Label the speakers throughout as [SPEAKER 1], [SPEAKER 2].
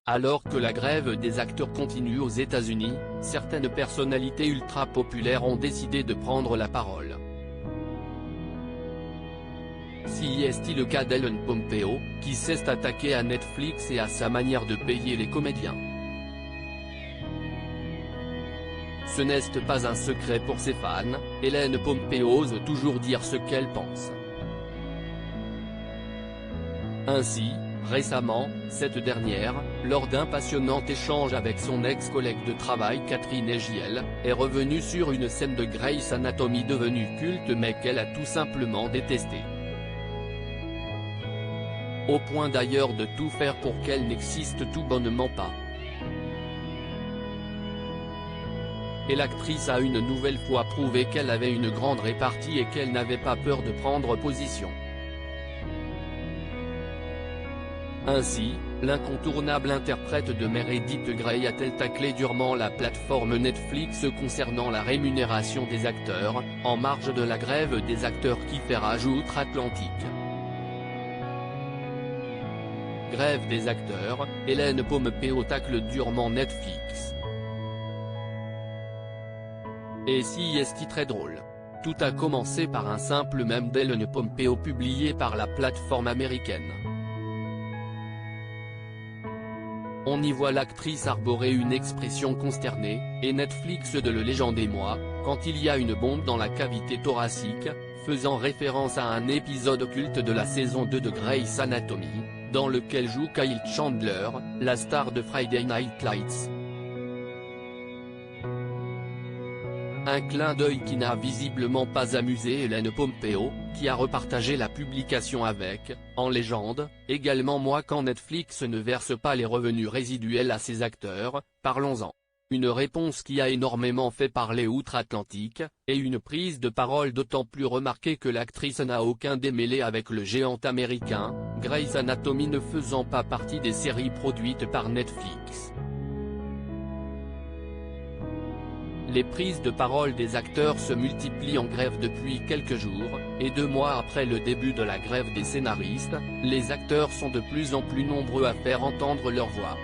[SPEAKER 1] Alors que la grève des acteurs continue aux États-Unis, certaines personnalités ultra-populaires ont décidé de prendre la parole. Si est le cas d'Ellen Pompeo, qui s'est attaqué à Netflix et à sa manière de payer les comédiens. Ce n'est pas un secret pour ses fans, Ellen Pompeo ose toujours dire ce qu'elle pense. Ainsi, récemment, cette dernière, lors d'un passionnant échange avec son ex-collègue de travail Catherine Egiel, est revenue sur une scène de Grey's Anatomy devenue culte mais qu'elle a tout simplement détestée. Au point d'ailleurs de tout faire pour qu'elle n'existe tout bonnement pas. Et l'actrice a une nouvelle fois prouvé qu'elle avait une grande répartie et qu'elle n'avait pas peur de prendre position. Ainsi, l'incontournable interprète de Meredith Grey a-t-elle taclé durement la plateforme Netflix concernant la rémunération des acteurs, en marge de la grève des acteurs qui fait rage outre-Atlantique. Grève des acteurs, Ellen Pompeo tacle durement Netflix. Et si est très drôle. Tout a commencé par un simple mème d'Ellen Pompeo publié par la plateforme américaine. On y voit l'actrice arborer une expression consternée, et Netflix de le légender moi, quand il y a une bombe dans la cavité thoracique, faisant référence à un épisode culte de la saison 2 de Grey's Anatomy, dans lequel joue Kyle Chandler, la star de Friday Night Lights. Un clin d'œil qui n'a visiblement pas amusé Ellen Pompeo, qui a repartagé la publication avec, en légende, également moi quand Netflix ne verse pas les revenus résiduels à ses acteurs, parlons-en. Une réponse qui a énormément fait parler outre-Atlantique, et une prise de parole d'autant plus remarquée que l'actrice n'a aucun démêlé avec le géant américain, Grey's Anatomy ne faisant pas partie des séries produites par Netflix. Les prises de parole des acteurs se multiplient en grève depuis quelques jours, et 2 mois après le début de la grève des scénaristes, les acteurs sont de plus en plus nombreux à faire entendre leur voix.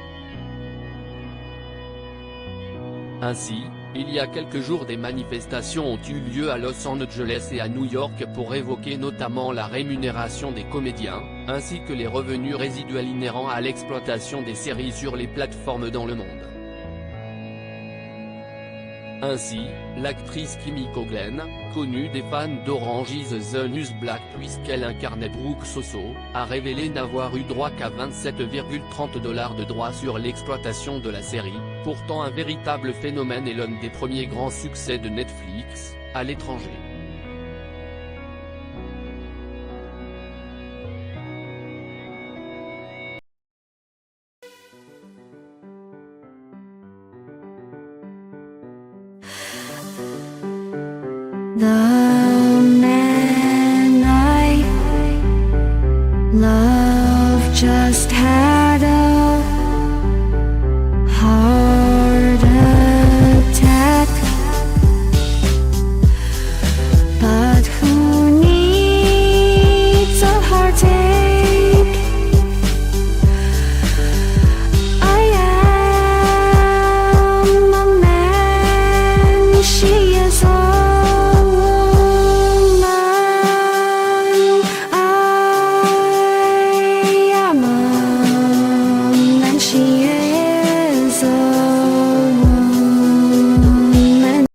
[SPEAKER 1] Ainsi, il y a quelques jours des manifestations ont eu lieu à Los Angeles et à New York pour évoquer notamment la rémunération des comédiens, ainsi que les revenus résiduels inhérents à l'exploitation des séries sur les plateformes dans le monde. Ainsi, l'actrice Kimiko Glenn, connue des fans d'Orange is the New Black puisqu'elle incarnait Brooke Soso, a révélé n'avoir eu droit qu'à 27,30 $ de droits sur l'exploitation de la série, pourtant un véritable phénomène et l'un des premiers grands succès de Netflix, à l'étranger.
[SPEAKER 2] The